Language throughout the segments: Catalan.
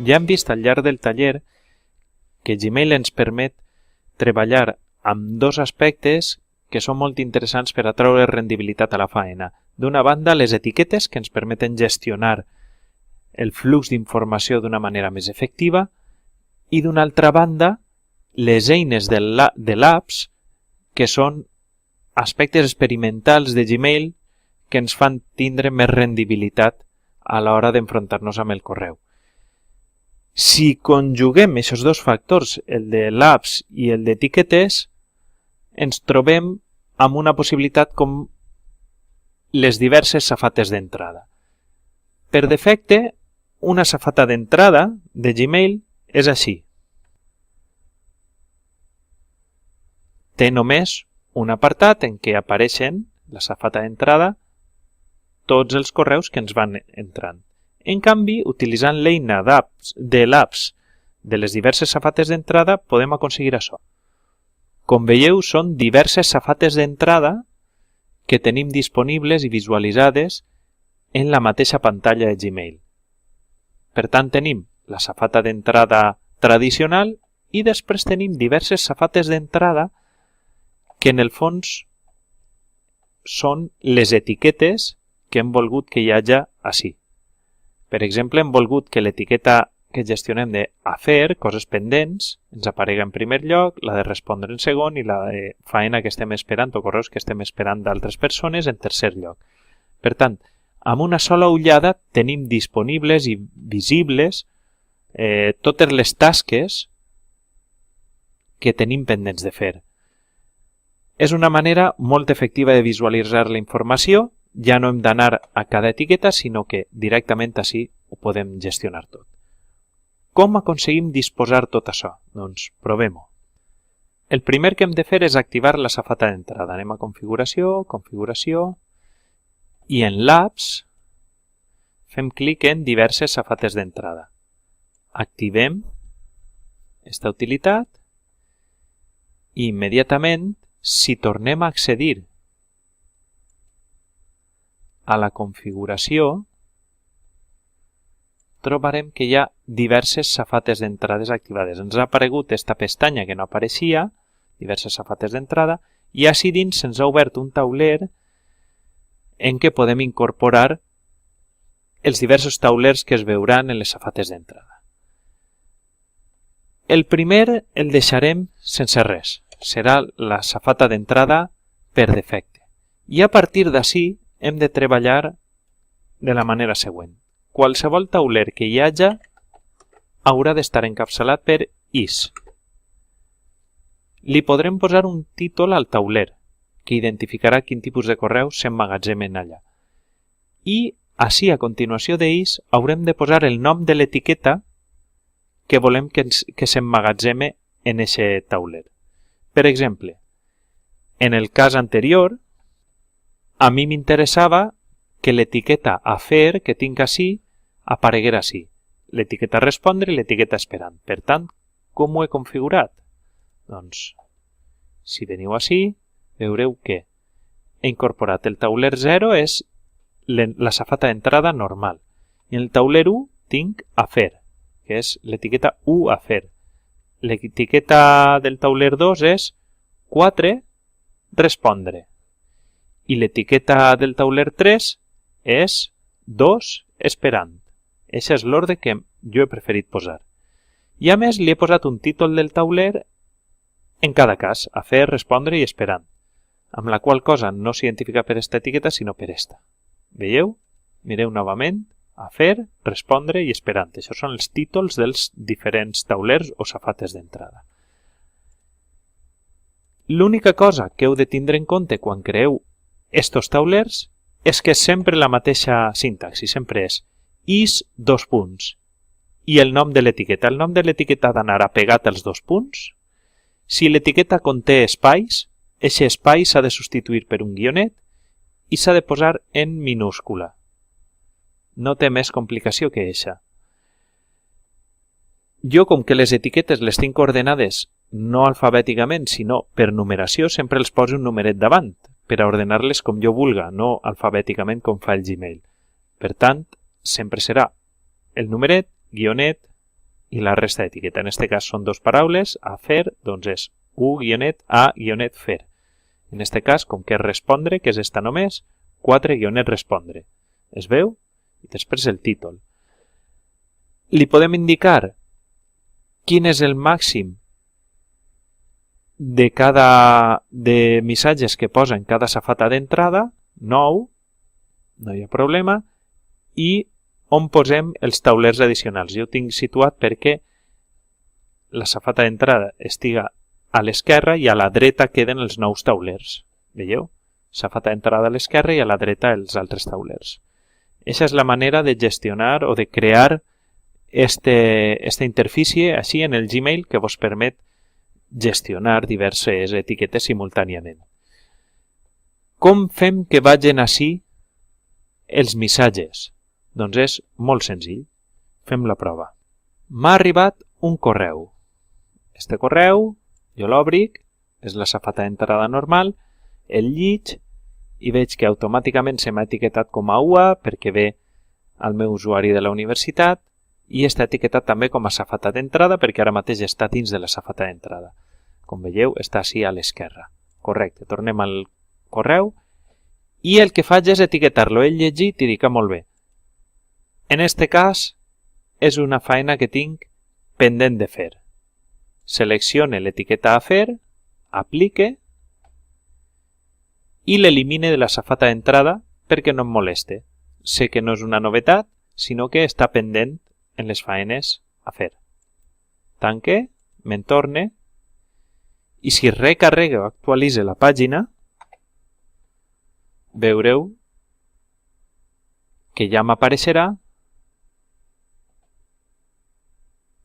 Ja hem vist al llarg del taller que Gmail ens permet treballar amb dos aspectes que són molt interessants per atraure rendibilitat a la faena. D'una banda, les etiquetes, que ens permeten gestionar el flux d'informació d'una manera més efectiva, i d'una altra banda, les eines de l'apps, que són aspectes experimentals de Gmail que ens fan tindre més rendibilitat a l'hora d'enfrontar-nos amb el correu. Si conjuguem aquests dos factors, el de l'apps i el d'etiquetes, ens trobem amb una possibilitat com les diverses safates d'entrada. Per defecte, una safata d'entrada de Gmail és així. Té només un apartat en què apareixen, la safata d'entrada, tots els correus que ens van entrant. En canvi, utilitzant l'eina de l'apps de les diverses safates d'entrada, podem aconseguir això. Com veieu, són diverses safates d'entrada que tenim disponibles i visualitzades en la mateixa pantalla de Gmail. Per tant, tenim la safata d'entrada tradicional i després tenim diverses safates d'entrada que en el fons són les etiquetes que hem volgut que hi hagi així. Per exemple, hem volgut que l'etiqueta que gestionem de afer, coses pendents, ens aparega en primer lloc, la de respondre en segon i la de faena que estem esperant o correus que estem esperant d'altres persones en tercer lloc. Per tant, amb una sola ullada tenim disponibles i visibles totes les tasques que tenim pendents de fer. És una manera molt efectiva de visualitzar la informació. Ja no hem d'anar a cada etiqueta, sinó que directament així ho podem gestionar tot. Com aconseguim disposar tot això? Doncs provem-ho. El primer que hem de fer és activar la safata d'entrada. Anem a configuració, configuració, i en l'apps fem clic en diverses safates d'entrada. Activem aquesta utilitat i immediatament, si tornem a accedir a la configuració, trobarem que hi ha diverses safates d'entrades activades. Ens ha aparegut aquesta pestanya que no apareixia, diverses safates d'entrada, i així dins se'ns ha obert un tauler en què podem incorporar els diversos taulers que es veuran en les safates d'entrada. El primer el deixarem sense res. Serà la safata d'entrada per defecte. I a partir d'ací hem de treballar de la manera següent. Qualsevol tauler que hi hagi haurà d'estar encapçalat per is. Li podrem posar un títol al tauler que identificarà quin tipus de correus s'emmagatzemen allà. I així, a continuació d'is, haurem de posar el nom de l'etiqueta que volem que s'emmagatzeme en aquest tauler. Per exemple, en el cas anterior, a mi m'interessava que l'etiqueta afer que tinc així apareguera així. L'etiqueta respondre i l'etiqueta esperant. Per tant, com ho he configurat? Doncs, si veniu així, veureu que he incorporat el tauler 0, és la safata d'entrada normal. I en el tauler 1 tinc afer, que és l'etiqueta u afer. L'etiqueta del tauler 2 és 4 respondre. I l'etiqueta del tauler 3 és 2 esperant. Aquest és l'ordre que jo he preferit posar. I a més li he posat un títol del tauler en cada cas, afer, respondre i esperant, amb la qual cosa no s'identifica per aquesta etiqueta sinó per esta. Veieu? Mireu novament, afer, respondre i esperant. Això són els títols dels diferents taulers o safates d'entrada. L'única cosa que heu de tindre en compte quan creeu estos taulers és que és sempre la mateixa sintaxi, sempre és is dos punts i el nom de l'etiqueta. El nom de l'etiqueta ha d'anar apegat als dos punts. Si l'etiqueta conté espais, aquest espai s'ha de substituir per un guionet i s'ha de posar en minúscula. No té més complicació que això. Jo, com que les etiquetes les tinc ordenades no alfabèticament, sinó per numeració, sempre els poso un numeret davant, per a ordenar-les com jo vulga, no alfabèticament com fa el Gmail. Per tant, sempre serà el numeret, guionet, i la resta d'etiqueta. En aquest cas són dues paraules, a fer, doncs és u-a-fer. En aquest cas, com que és respondre, que és esta només, 4-respondre. Es veu? I després el títol. Li podem indicar quin és el màxim de missatges que posa en cada safata d'entrada, 9, no hi ha problema, i on posem els taulers addicionals. Jo ho tinc situat perquè la safata d'entrada estiga a l'esquerra i a la dreta queden els nous taulers. Veieu? Safata d'entrada a l'esquerra i a la dreta els altres taulers. Aquesta és la manera de gestionar o de crear esta interfície així en el Gmail que vos permet gestionar diverses etiquetes simultàniament. Com fem que vagin així els missatges? Doncs és molt senzill. Fem la prova. M'ha arribat un correu. Este correu, jo l'obric, és la safata d'entrada normal, el lliig i veig que automàticament se m'ha etiquetat com a UA perquè ve al meu usuari de la universitat i està etiquetat també com a safata d'entrada perquè ara mateix està dins de la safata d'entrada. Com veieu, està així a l'esquerra. Correcte, tornem al correu i el que faig és etiquetar-lo. He llegit i dic, molt bé. En este cas, és una feina que tinc pendent de fer. Seleccione l'etiqueta a fer, aplique i l'elimine de la safata d'entrada perquè no em moleste. Sé que no és una novetat, sinó que està pendent en les feines a fer. Tanque, me'n torne, i si recarrega o actualitza la pàgina, veureu que ja m'apareixerà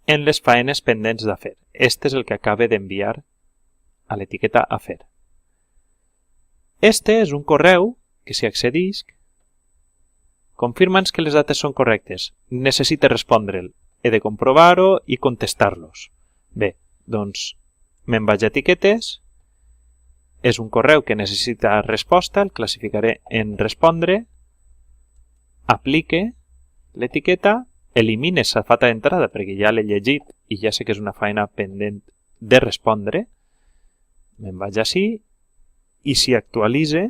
en les feines pendents de fer. Este és el que acaba d'enviar a l'etiqueta a fer. Este és un correu que si accedisc, confirma'ns que les dates són correctes. Necessite respondre'l. He de comprovar-ho i contestar-los. Bé, doncs me'n vaig a etiquetes. És un correu que necessita resposta, el classificaré en respondre. Aplique l'etiqueta, elimine safata d'entrada perquè ja l'he llegit i ja sé que és una feina pendent de respondre. Me'n vaig així i si actualitze,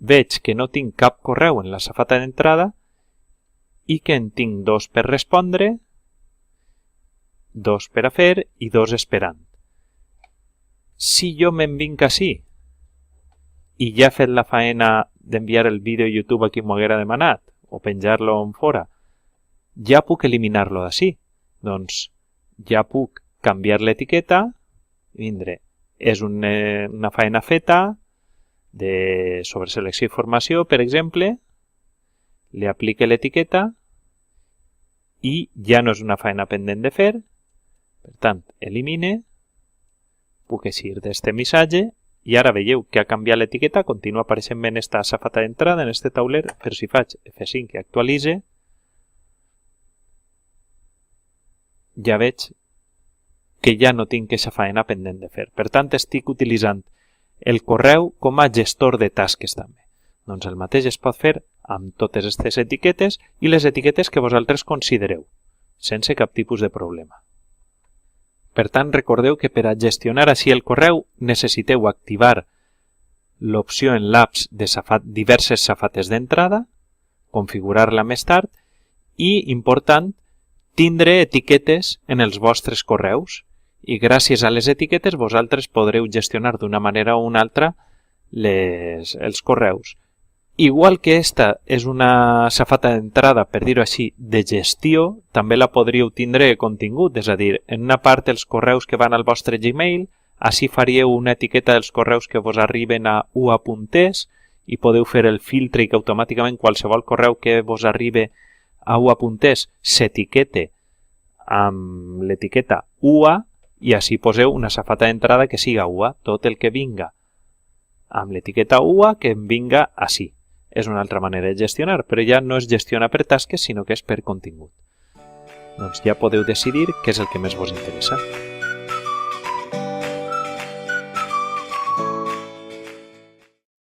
veig que no tinc cap correu en la safata d'entrada i que en tinc 2 per respondre, 2 per a fer i 2 esperant. Si jo me'n vinc així i ja he fet la feina d'enviar el vídeo a YouTube a qui m'ho haguera demanat o penjar-lo en fora, ja puc eliminar-lo d'ací. Doncs ja puc canviar l'etiqueta, vindre. És una feina feta sobre selecció i formació, per exemple, li aplique l'etiqueta i ja no és una feina pendent de fer. Per tant, elimine, puc eixir d'este missatge i ara veieu que ha canviat l'etiqueta, continua apareixent en esta safata d'entrada, en este tauler, però si faig F5 i actualitze, ja veig que ja no tinc aquesta feina pendent de fer. Per tant, estic utilitzant el correu com a gestor de tasques també. Doncs el mateix es pot fer amb totes aquestes etiquetes i les etiquetes que vosaltres considereu, sense cap tipus de problema. Per tant, recordeu que per a gestionar així el correu necessiteu activar l'opció en l'apps de diverses safates d'entrada, configurar-la més tard i, important, tindre etiquetes en els vostres correus i gràcies a les etiquetes vosaltres podreu gestionar d'una manera o una altra els correus. Igual que esta és una safata d'entrada, per dir-ho així, de gestió, també la podríeu tindre de contingut, és a dir, en una part dels correus que van al vostre Gmail, així faríeu una etiqueta dels correus que vos arriben a ua.es i podeu fer el filtre i que automàticament qualsevol correu que vos arribi a ua.es s'etiquete amb l'etiqueta UA i així poseu una safata d'entrada que siga UA. Tot el que vinga amb l'etiqueta UA que em vinga així. És una altra manera de gestionar, però ja no es gestiona per tasques, sinó que és per contingut. Doncs ja podeu decidir què és el que més vos interessa.